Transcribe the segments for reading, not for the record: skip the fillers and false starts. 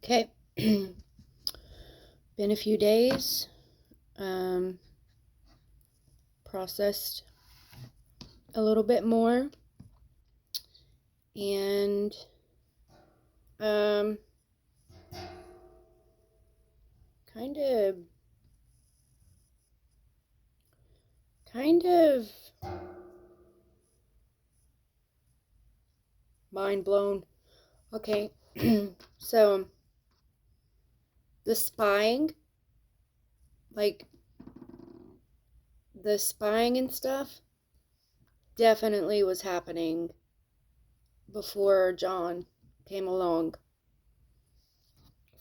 Okay. Been a few days. Processed a little bit more. And kind of mind blown. Okay. So the spying, like the spying and stuff, definitely was happening before John came along,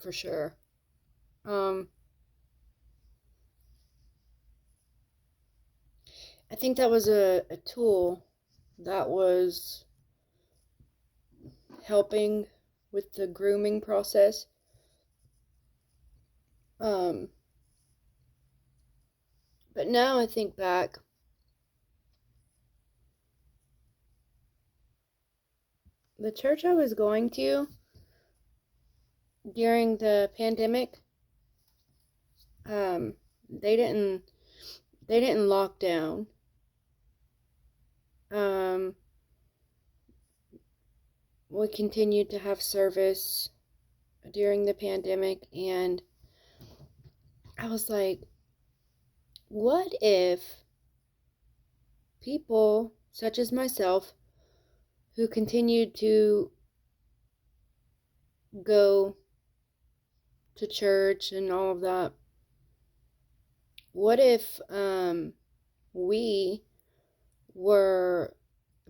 for sure. I think that was a tool that was helping with the grooming process. But now I think back, the church I was going to during the pandemic, they didn't lock down. We continued to have service during the pandemic, and I was like, what if people such as myself who continued to go to church and all of that, what if we were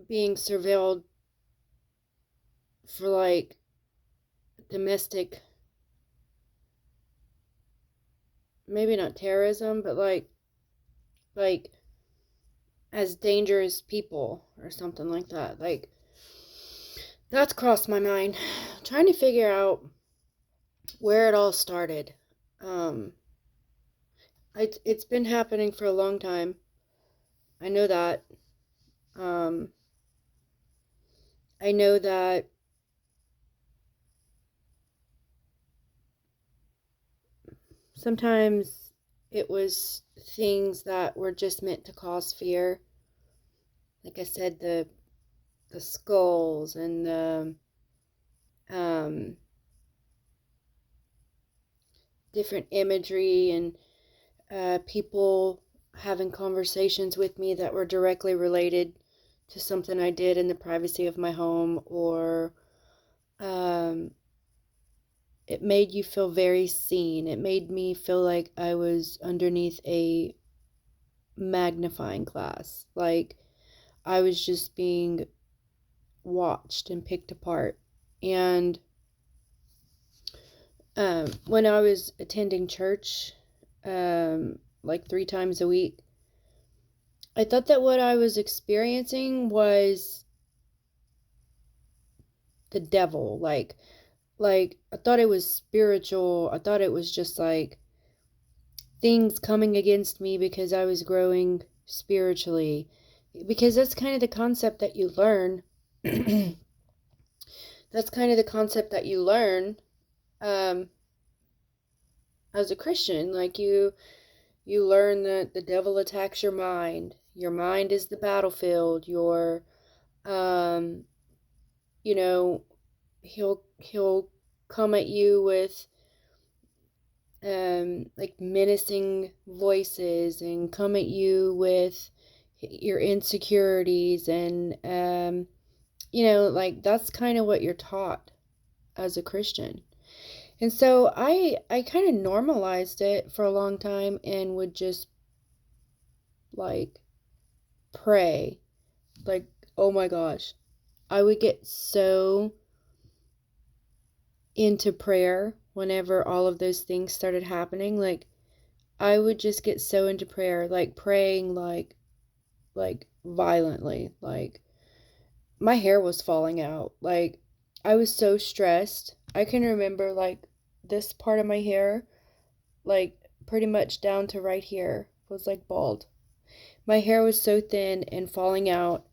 being surveilled for like domestic, maybe not terrorism, but like as dangerous people or something like that. Like, that's crossed my mind. Trying to figure out where it all started. It's been happening for a long time. I know that. Um, I know that sometimes it was things that were just meant to cause fear. Like I said, the skulls and the um, different imagery and people having conversations with me that were directly related to something I did in the privacy of my home, or it made you feel very seen. It made me feel like I was underneath a magnifying glass, like I was just being watched and picked apart. And when I was attending church, like 3 times a week, I thought that what I was experiencing was the devil. Like I thought it was spiritual. I thought it was just like things coming against me because I was growing spiritually. Because that's kind of the concept that you learn. That's kind of the concept that you learn um, as a Christian. Like you learn that the devil attacks your mind. Your mind is the battlefield. Um, you know, he'll come at you with like menacing voices and come at you with your insecurities and like that's kind of what you're taught as a Christian. And so I kind of normalized it for a long time and would just like pray. Like, oh my gosh, I would get so into prayer whenever all of those things started happening. Like, I would just get so into prayer, like praying like violently. Like, my hair was falling out. Like, I was so stressed. I can remember like this part of my hair, like pretty much down to right here, was like bald. My hair was so thin and falling out.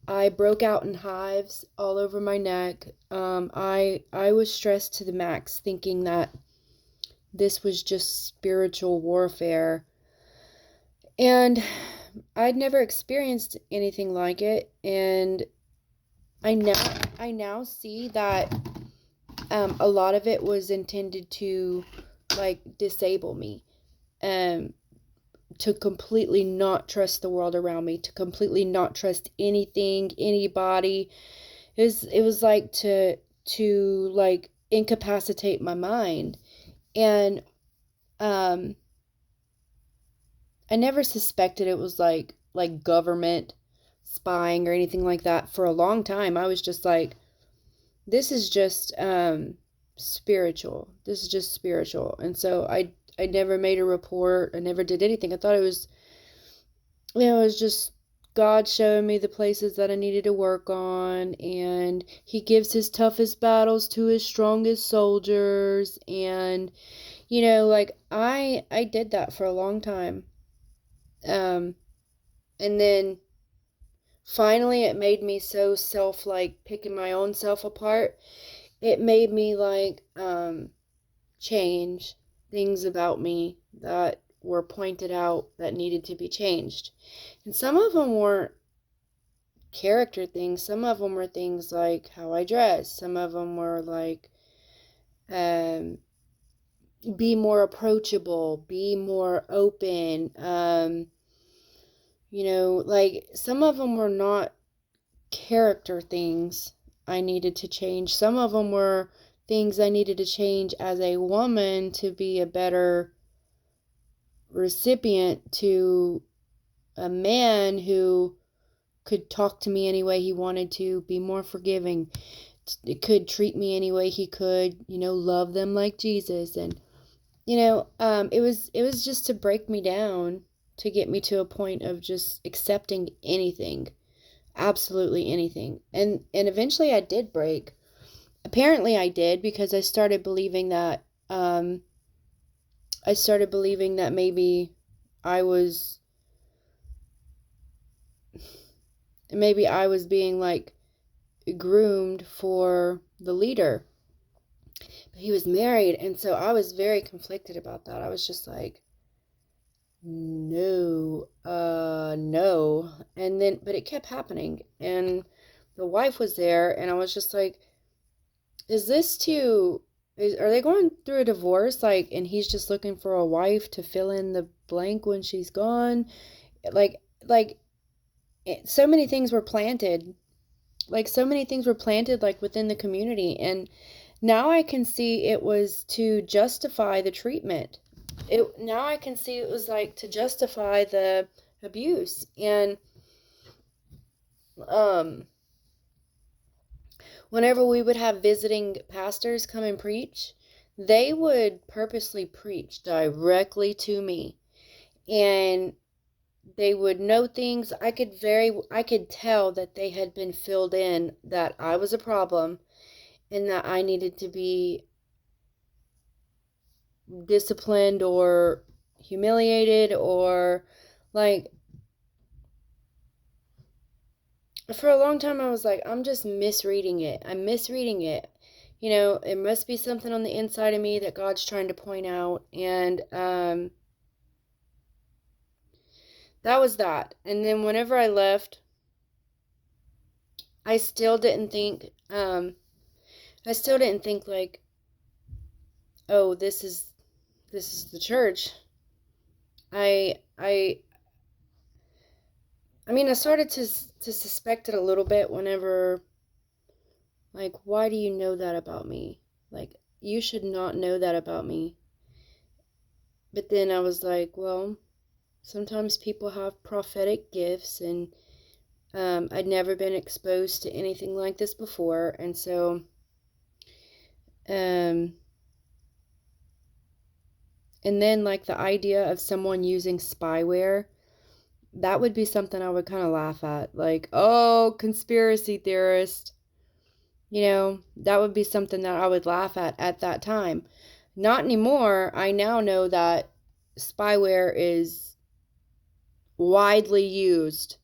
I broke out in hives all over my neck. I was stressed to the max, thinking that this was just spiritual warfare. And I'd never experienced anything like it. And I now see that a lot of it was intended to like disable me, um, to completely not trust the world around me, to completely not trust anything, anybody. It was like to like incapacitate my mind. And um I never suspected it was like government spying or anything like that. For a long time I was just like, this is just spiritual. This is just spiritual. And so I never made a report. I never did anything. I thought it was, it was just God showing me the places that I needed to work on, and he gives his toughest battles to his strongest soldiers. And like I did that for a long time. Um and then finally it made me so self, like picking my own self apart. It made me like change things about me that were pointed out that needed to be changed. And some of them weren't character things. Some of them were things like how I dress. Some of them were like, um, be more approachable, be more open. Like some of them were not character things I needed to change. Some of them were things I needed to change as a woman to be a better recipient to a man who could talk to me any way he wanted to, be more forgiving, could treat me any way he could, love them like Jesus. And it was just to break me down, to get me to a point of just accepting anything, absolutely anything. And eventually I did break. Apparently I did, because I started believing that maybe I was being like groomed for the leader. But he was married, and so I was very conflicted about that. I was just like, no, no. And then, but it kept happening, and the wife was there, and I was just like, is this to, are they going through a divorce? Like, and he's just looking for a wife to fill in the blank when she's gone? Like, so many things were planted. Like, so many things were planted, like, within the community. And now I can see it was to justify the treatment. Now I can see it was like to justify the abuse. And um whenever we would have visiting pastors come and preach, they would purposely preach directly to me. And they would know things. I could tell that they had been filled in, that I was a problem and that I needed to be disciplined or humiliated, or like, for a long time I was like, I'm just misreading it. I'm misreading it. It must be something on the inside of me that God's trying to point out. And that was that. And then whenever I left, I still didn't think like, oh, this is the church. I mean, I started to suspect it a little bit whenever, like, why do you know that about me? Like, you should not know that about me. But then I was like, well, sometimes people have prophetic gifts, and I'd never been exposed to anything like this before. And so, and then, like, the idea of someone using spyware, that would be something I would kind of laugh at. Like, oh, conspiracy theorist. That would be something that I would laugh at that time. Not anymore. I now know that spyware is widely used,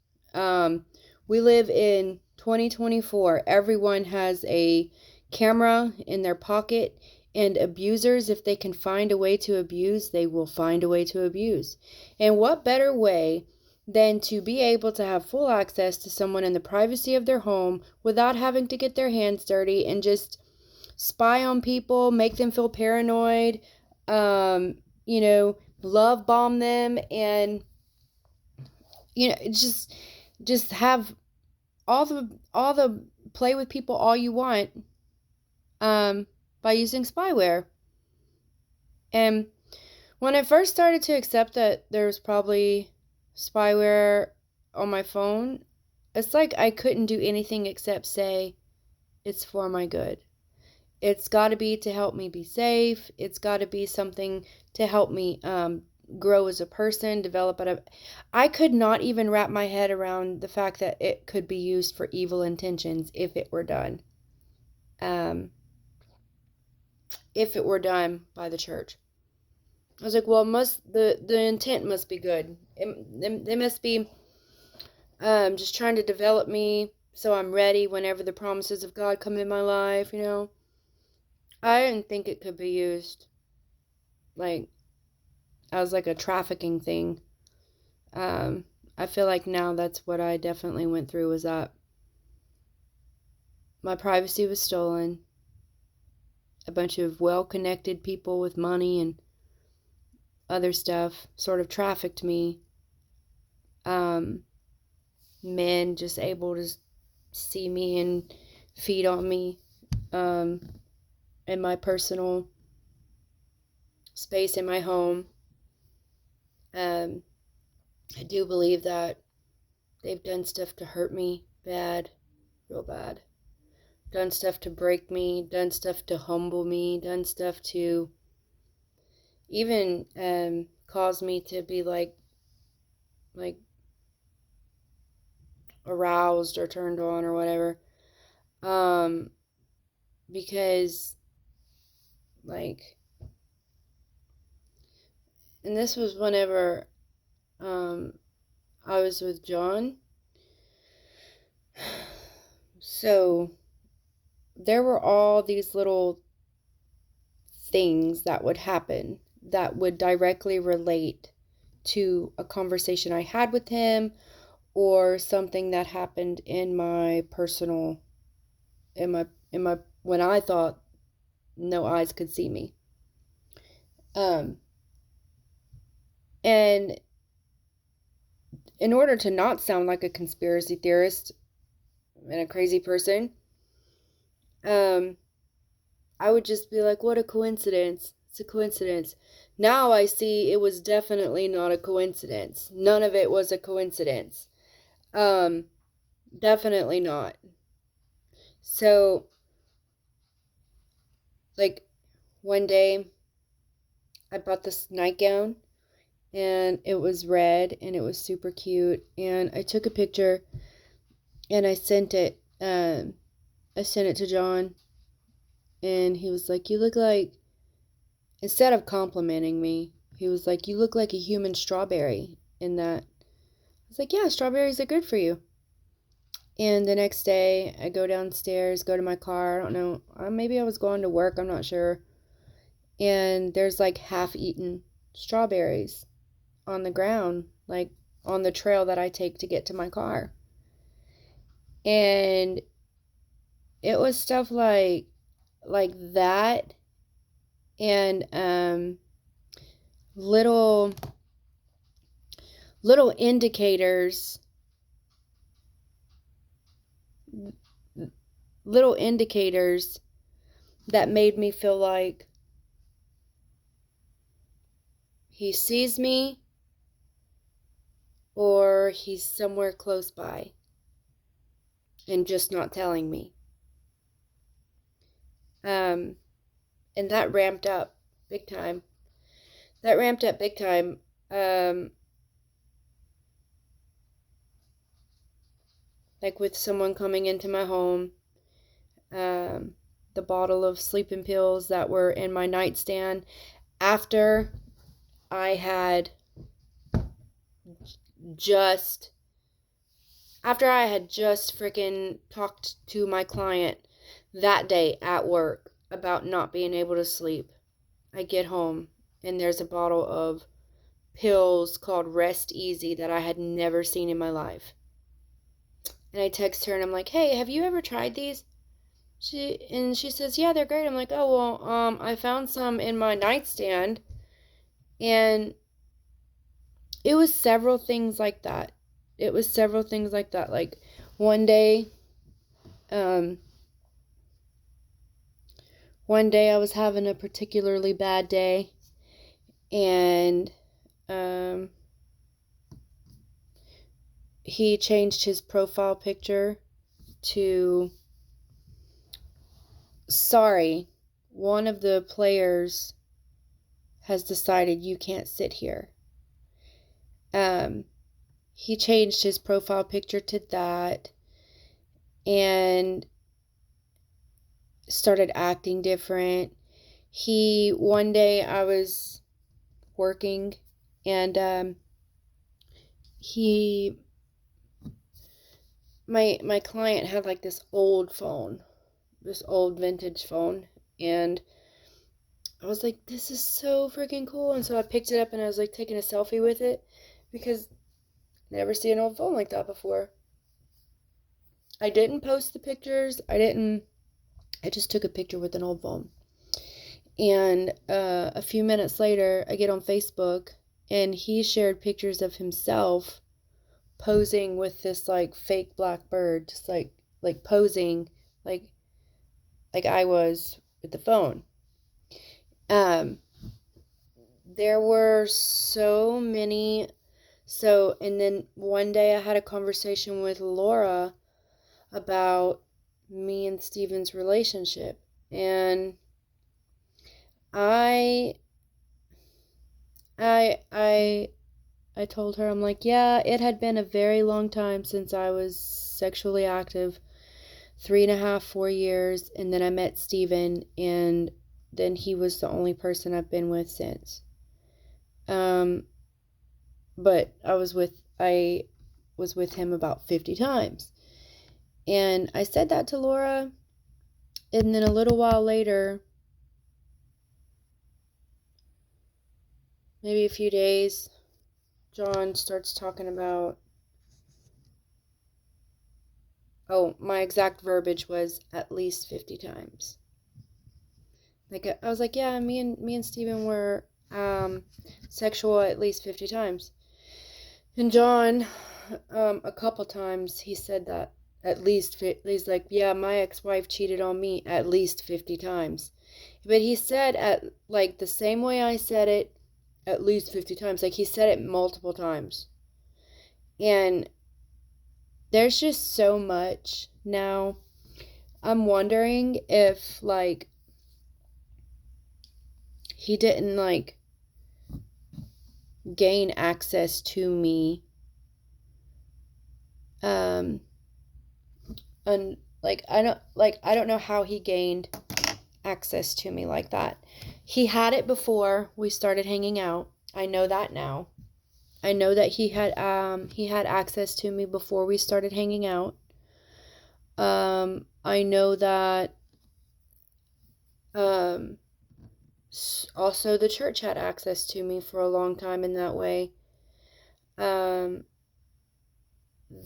We live in 2024. Everyone has a camera in their pocket, and abusers, if they can find a way to abuse, they will find a way to abuse. And what better way than to be able to have full access to someone in the privacy of their home without having to get their hands dirty and just spy on people, make them feel paranoid, love bomb them, and just have all the play with people all you want by using spyware. And when I first started to accept that there was probably spyware on my phone, it's like I couldn't do anything except say it's for my good. It's got to be to help me be safe. It's got to be something to help me grow as a person, develop I could not even wrap my head around the fact that it could be used for evil intentions if it were done. If it were done by the church. I was like, well, the intent must be good. They must be just trying to develop me so I'm ready whenever the promises of God come in my life, I didn't think it could be used like as like a trafficking thing. I feel like now that's what I definitely went through, was that my privacy was stolen. A bunch of well-connected people with money and other stuff sort of trafficked me. Men just able to see me and feed on me in my personal space in my home. I do believe that they've done stuff to hurt me bad, real bad. Done stuff to break me, done stuff to humble me, done stuff to even cause me to be like aroused or turned on or whatever. Because and this was whenever I was with John. So there were all these little things that would happen that would directly relate to a conversation I had with him or something that happened in my personal, when I thought no eyes could see me. And in order to not sound like a conspiracy theorist and a crazy person, I would just be like, what a coincidence. It's a coincidence. Now I see it was definitely not a coincidence. None of it was a coincidence. Definitely not. So, one day, I bought this nightgown, and it was red, and it was super cute, and I took a picture, and I sent it to John, and he was like, you look like, instead of complimenting me, he was like, you look like a human strawberry in that. I was like, yeah, strawberries are good for you. And the next day, I go downstairs, go to my car. I don't know. Maybe I was going to work. I'm not sure. And there's half-eaten strawberries on the ground, on the trail that I take to get to my car. And it was stuff like that, and little indicators that made me feel like he sees me or he's somewhere close by and just not telling me. And that ramped up big time. With someone coming into my home, the bottle of sleeping pills that were in my nightstand after I had just After I had just freaking talked to my client that day at work about not being able to sleep, I get home and there's a bottle of pills called Rest Easy that I had never seen in my life. And I text her and I'm like, hey, have you ever tried these? She says, yeah, they're great. I'm like, oh, well, I found some in my nightstand. And it was several things like that. Like one day, um, I was having a particularly bad day, and he changed his profile picture to, sorry, one of the players has decided you can't sit here. He changed his profile picture to that and started acting different. One day I was working and my client had like this old vintage phone, and I was like, this is so freaking cool. And so I picked it up and I was like taking a selfie with it because I never seen an old phone like that before. I didn't post the pictures. I just took a picture with an old phone. And a few minutes later, I get on Facebook and he shared pictures of himself posing with this like fake black bird, just like posing like I was with the phone. There were so many. And then one day I had a conversation with Laura about me and Steven's relationship, and I told her, I'm like, yeah, it had been a very long time since I was sexually active, 3.5, 4 years, and then I met Steven, and then he was the only person I've been with since. But I was with him about 50 times. And I said that to Laura, and then a little while later, maybe a few days, John starts talking about, my exact verbiage was at least 50 times. Like I was like, yeah, me and Steven were sexual at least 50 times. And John, a couple times he said that he's like, yeah, my ex-wife cheated on me at least 50 times. But he said at like the same way I said it, at least 50 times. Like he said it multiple times. And there's just so much now. I'm wondering if like he didn't like gain access to me and I don't know how he gained access to me like that. He had it before we started hanging out. I know that now. I know that he had access to me before we started hanging out. I know that also the church had access to me for a long time in that way.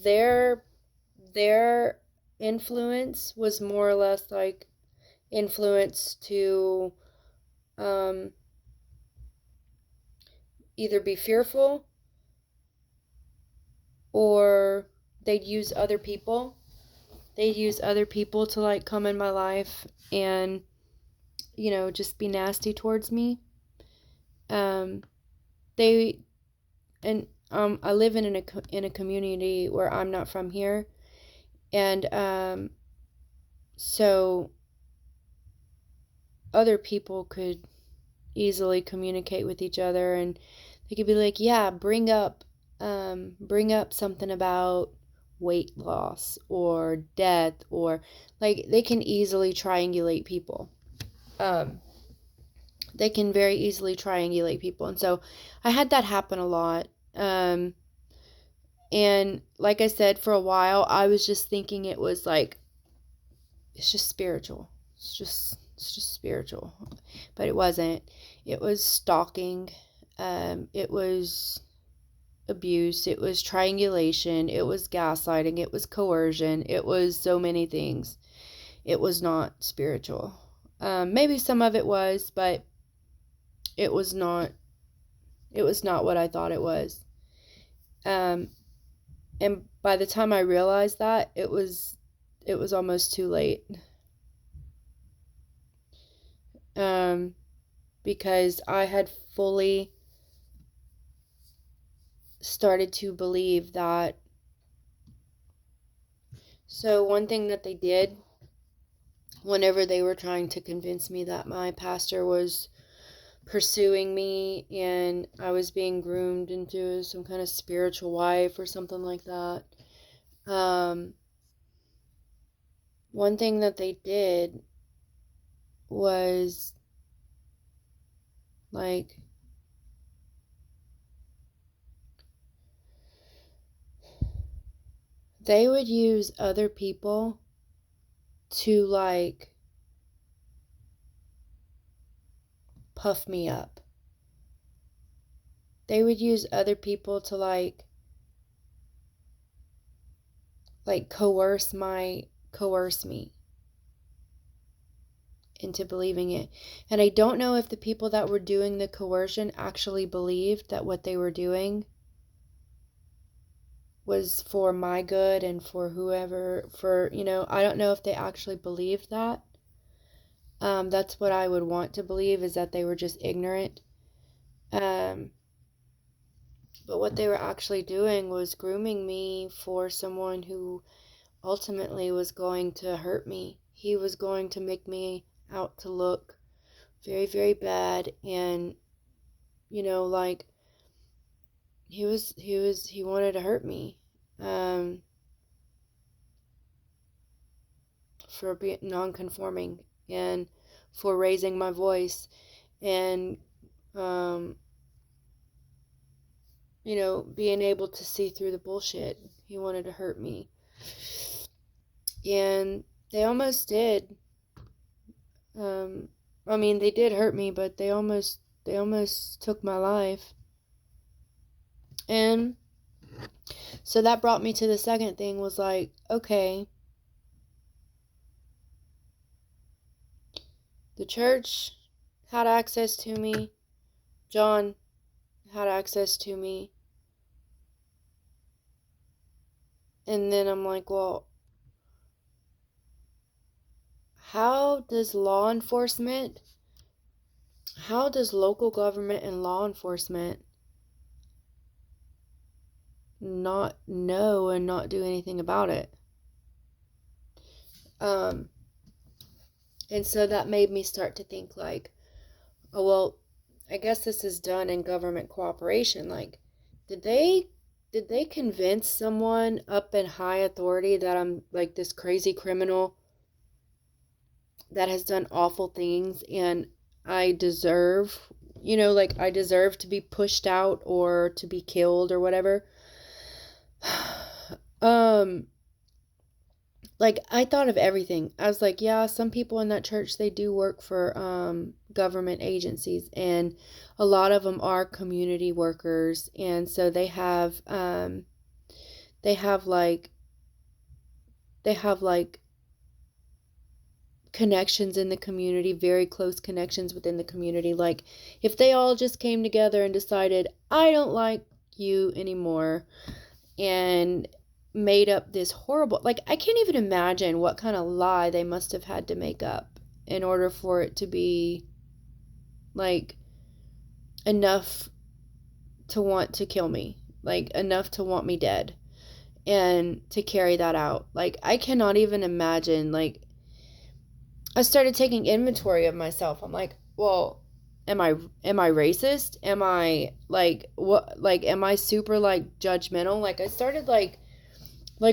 Their influence was more or less like influence to either be fearful, or they'd use other people to like come in my life and just be nasty towards me. I live in a community where I'm not from here, and so other people could easily communicate with each other, and they could be like, yeah, bring up something about weight loss or death, or like they can easily triangulate people. They can very easily triangulate people. And so I had that happen a lot. And like I said, for a while, I was just thinking it was like, it's just spiritual. It's just spiritual. But it wasn't. It was stalking. It was abuse. It was triangulation. It was gaslighting. It was coercion. It was so many things. It was not spiritual. Maybe some of it was, but it was not. It was not what I thought it was. And by the time I realized that, it was almost too late. Because I had fully started to believe that. So one thing that they did whenever they were trying to convince me that my pastor was pursuing me and I was being groomed into some kind of spiritual wife or something like that, one thing that they did was like, they would use other people to like puff me up. They would use other people to like coerce me into believing it. And I don't know if the people that were doing the coercion actually believed that what they were doing was for my good and for whoever, I don't know if they actually believed that. That's what I would want to believe, is that they were just ignorant. But what they were actually doing was grooming me for someone who ultimately was going to hurt me. He was going to make me out to look very, very bad. And, like, he wanted to hurt me. For being non-conforming and for raising my voice and being able to see through the bullshit. He wanted to hurt me, and they almost did. They did hurt me, but they almost took my life. And so that brought me to the second thing, was like, okay, the church had access to me. John had access to me. And then I'm like, well, how does local government and law enforcement not know and not do anything about it? And so that made me start to think like, oh, well, I guess this is done in government cooperation. Like, did they convince someone up in high authority that I'm like this crazy criminal that has done awful things and I deserve, I deserve to be pushed out or to be killed or whatever? Like, I thought of everything. I was like, yeah, some people in that church, they do work for government agencies, and a lot of them are community workers, and so they have like connections in the community, very close connections within the community. Like, if they all just came together and decided, I don't like you anymore, and made up this horrible, like, I can't even imagine what kind of lie they must have had to make up in order for it to be like enough to want to kill me, like enough to want me dead and to carry that out. Like, I cannot even imagine. Like, I started taking inventory of myself. I'm like, well, am I racist? Am I like, what, like, am I super like judgmental? Like, I started like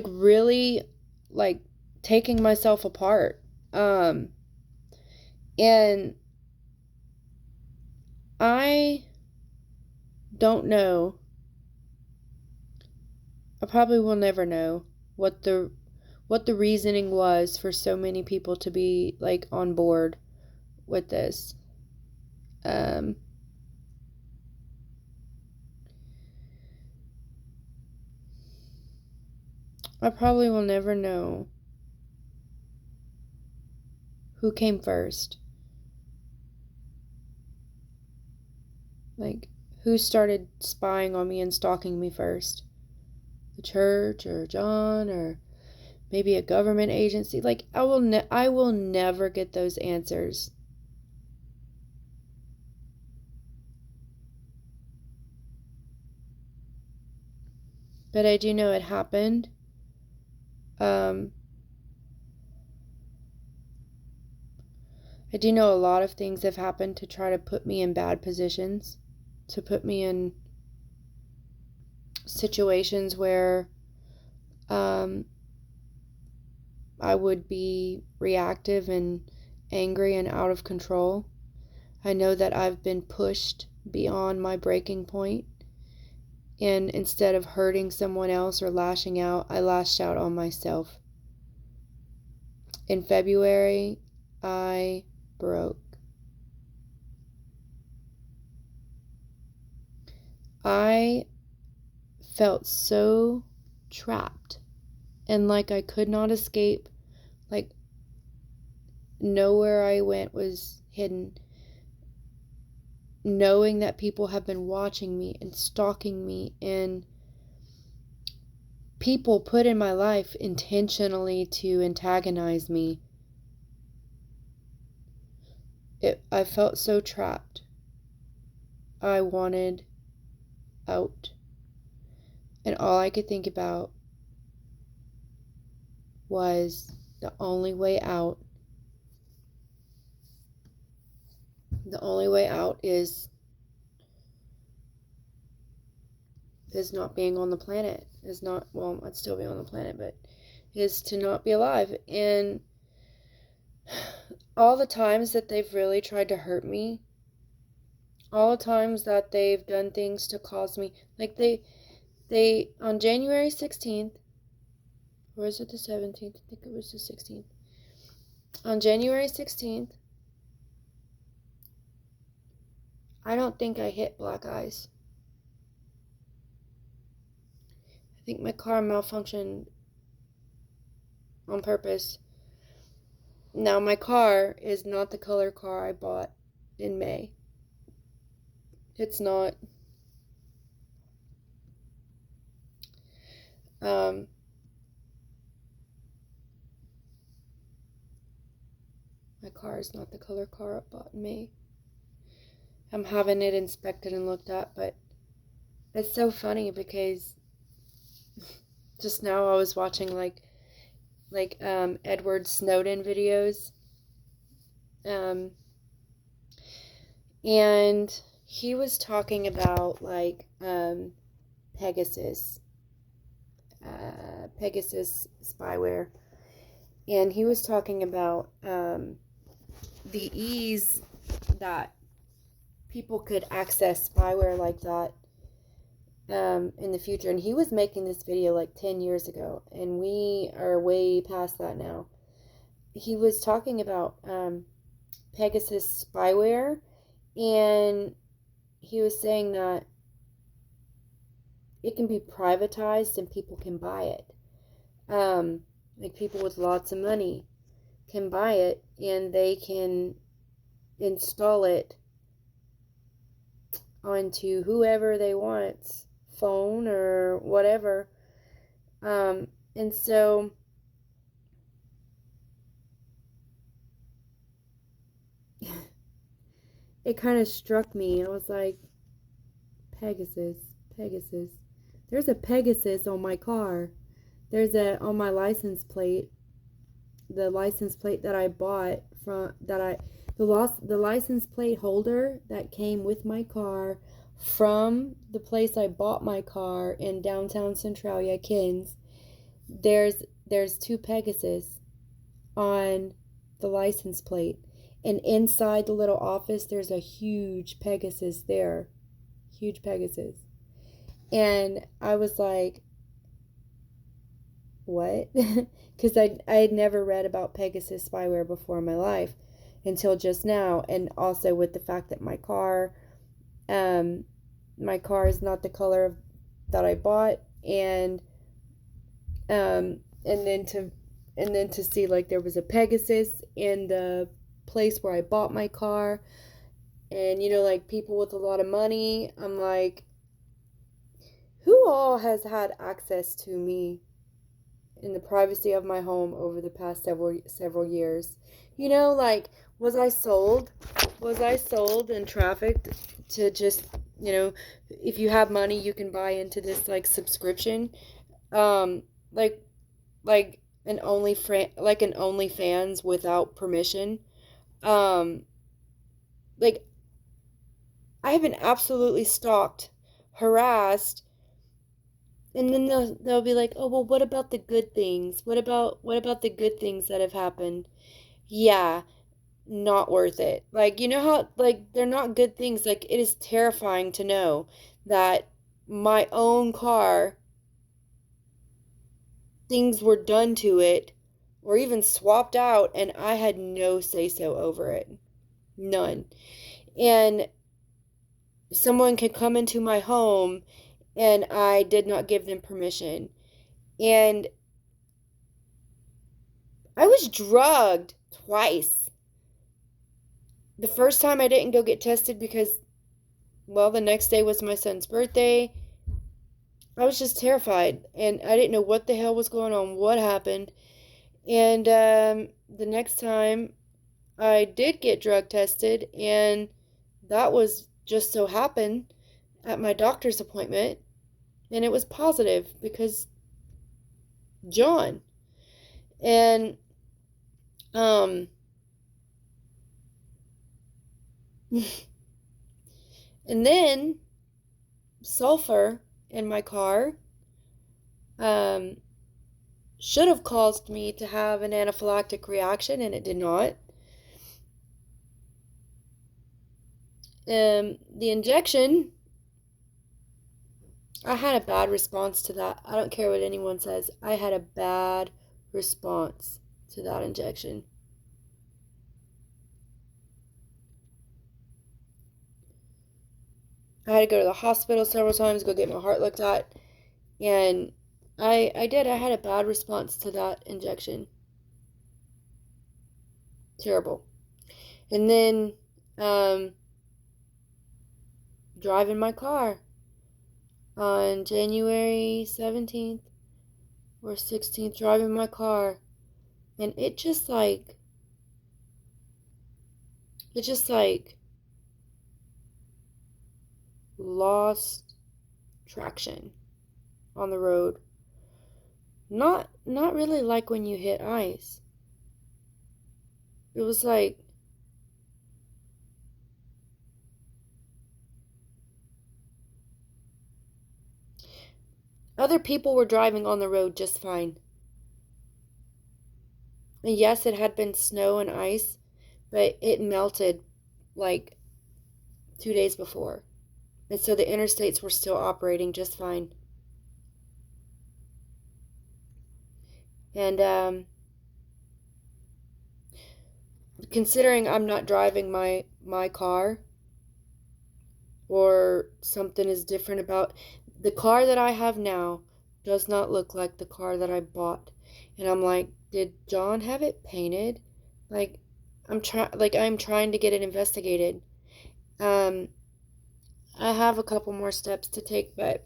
really like taking myself apart. And I don't know I probably will never know what the reasoning was for so many people to be like on board with this. Um, I probably will never know who came first. Like, who started spying on me and stalking me first? The church or John or maybe a government agency? Like, I will never get those answers. But I do know it happened. I do know a lot of things have happened to try to put me in bad positions, to put me in situations where I would be reactive and angry and out of control. I know that I've been pushed beyond my breaking point, and instead of hurting someone else or lashing out, I lashed out on myself. In February, I broke. I felt so trapped and like I could not escape, like nowhere I went was hidden. Knowing that people have been watching me and stalking me, and people put in my life intentionally to antagonize me. I felt so trapped. I wanted out. And all I could think about was the only way out. The only way out is not being on the planet. Is not, well, I'd still be on the planet, but is to not be alive. And all the times that they've really tried to hurt me, all the times that they've done things to cause me, like they on January 16th, or was it the 17th? I think it was the 16th. On January 16th, I don't think I hit black ice. I think my car malfunctioned on purpose. Now, my car is not the color car I bought in May. It's not. Um, my car is not the color car I bought in May. I'm having it inspected and looked at, but it's so funny because just now I was watching Edward Snowden videos, and he was talking about Pegasus spyware, and he was talking about the ease that people could access spyware like that in the future. And he was making this video like 10 years ago, and we are way past that now. He was talking about Pegasus spyware, and he was saying that it can be privatized and people can buy it. Like people with lots of money can buy it, and they can install it onto whoever they want, phone or whatever. And so it kind of struck me. I was like, Pegasus. There's a Pegasus on my car. There's on my license plate. The license plate that I bought the license plate holder that came with my car from the place I bought my car in downtown Centralia, Kins. There's two Pegasus on the license plate, and inside the little office there's a huge Pegasus there. Huge Pegasus. And I was like, what? Because I had never read about Pegasus spyware before in my life until just now. And also with the fact that um, my car is not the color that I bought. And then to see like there was a Pegasus in the place where I bought my car. And like people with a lot of money, I'm like, who all has had access to me in the privacy of my home over the past several years? Like, was I sold? Was I sold and trafficked to just, if you have money, you can buy into this like subscription, um, like like an OnlyFans without permission. Um, like I have been absolutely stalked, harassed, and then they'll be like, "Oh, well, what about the good things? What about the good things that have happened?" Yeah, not worth it. Like, how like they're not good things. Like it is terrifying to know that my own car, things were done to it or even swapped out and I had no say so over it. None. And someone could come into my home and I did not give them permission. And I was drugged twice. The first time I didn't go get tested because, well, the next day was my son's birthday. I was just terrified and I didn't know what the hell was going on, what happened. And the next time I did get drug tested, and that was just so happened at my doctor's appointment, and it was positive because John. And um and then sulfur in my car um should have caused me to have an anaphylactic reaction, and it did not. The injection, I had a bad response to that. I don't care what anyone says. I had a bad response to that injection. I had to go to the hospital several times, go get my heart looked at, and I had a bad response to that injection. Terrible. And then um, driving my car on January 17th or 16th, driving my car, and it just like lost traction on the road. Not really like when you hit ice. It was like other people were driving on the road just fine. And yes, it had been snow and ice, but it melted like 2 days before. And so the interstates were still operating just fine. And considering I'm not driving my car, or something is different about the car that I have now, does not look like the car that I bought. And I'm like, did John have it painted? Like I'm trying to get it investigated. Um I have a couple more steps to take, but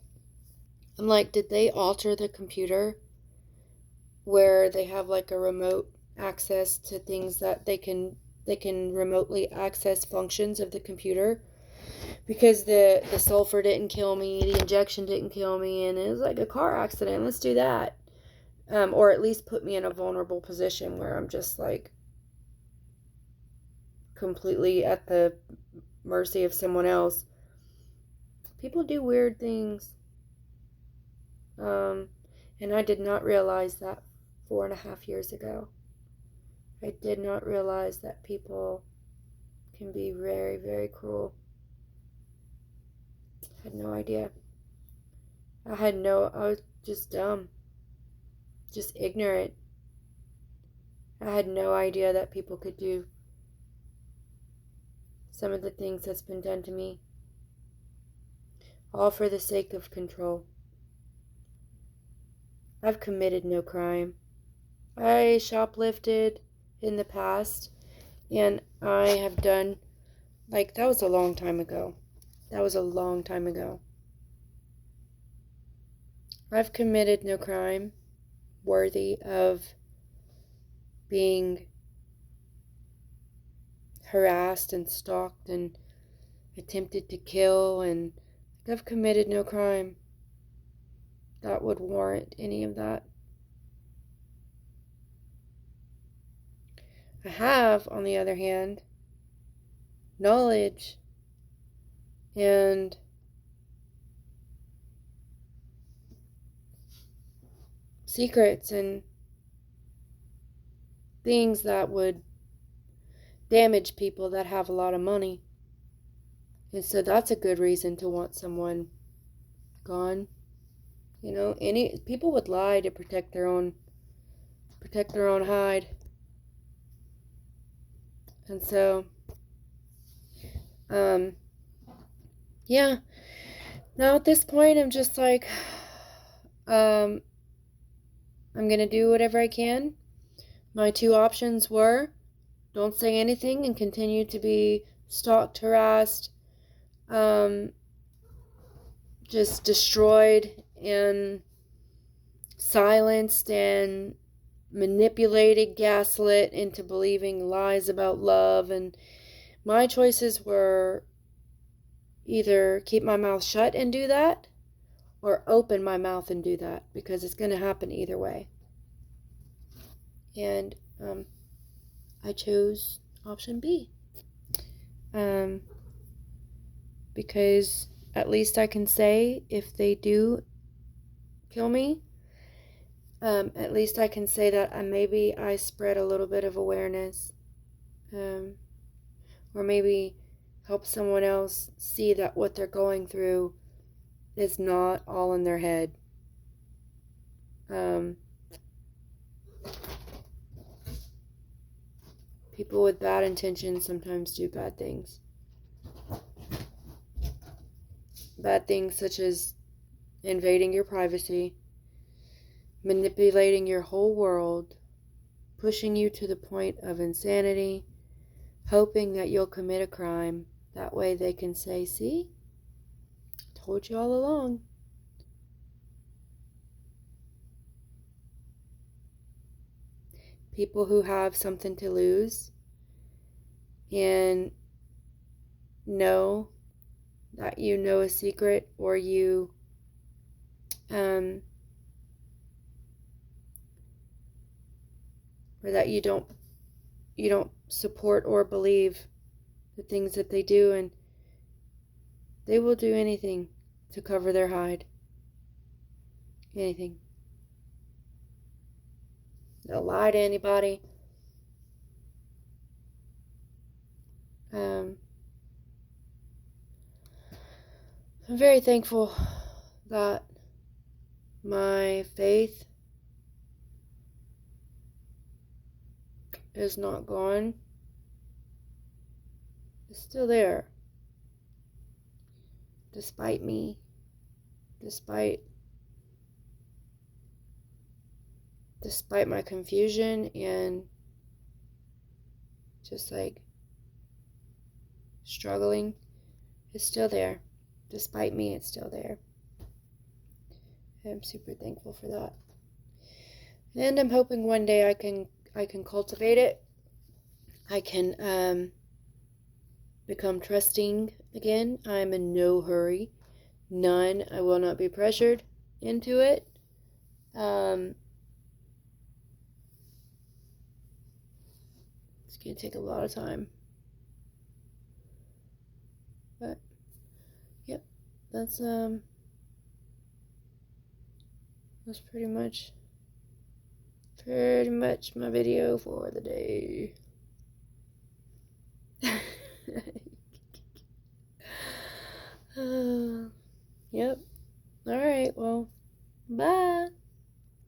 I'm like, did they alter the computer where they have like a remote access to things that they can remotely access functions of the computer? Because the sulfur didn't kill me, the injection didn't kill me, and it was like a car accident. Let's do that. Or at least put me in a vulnerable position where I'm just like completely at the mercy of someone else. People do weird things. Um, and I did not realize that 4.5 years ago. I did not realize that people can be very, very cruel. I had no idea. I was just dumb. just ignorant. I had no idea that people could do some of the things that's been done to me, all for the sake of control. I've committed no crime. I shoplifted in the past, and I have done, like, that was a long time ago. That was a long time ago. I've committed no crime worthy of being harassed and stalked and attempted to kill, and I've committed no crime that would warrant any of that. I have, on the other hand, knowledge and secrets and things that would damage people that have a lot of money. And so that's a good reason to want someone gone. You know, people would lie to protect their own hide. And so yeah. Now at this point I'm just like I'm going to do whatever I can. My two options were don't say anything and continue to be stalked, harassed, just destroyed and silenced and manipulated, gaslit into believing lies about love. And my choices were either keep my mouth shut and do that, or open my mouth and do that, because it's going to happen either way. And I chose option B. Because at least I can say if they do kill me, at least I can say that maybe I spread a little bit of awareness, or maybe help someone else see that what they're going through is not all in their head. People with bad intentions sometimes do bad things. Bad things such as invading your privacy, manipulating your whole world, pushing you to the point of insanity, hoping that you'll commit a crime. That way they can say, see, I told you all along. People who have something to lose and know that you know a secret, or you or that you don't support or believe the things that they do, and they will do anything to cover their hide. Anything. They'll lie to anybody. I'm very thankful that my faith is not gone. It's still there. Despite me. Despite my confusion and just like struggling, it's still there. Despite me, it's still there. I'm super thankful for that. And I'm hoping one day I can cultivate it. I can become trusting again. I'm in no hurry. None. I will not be pressured into it. It's going to take a lot of time. But, yep, that's pretty much my video for the day. Yep. All right, well, bye.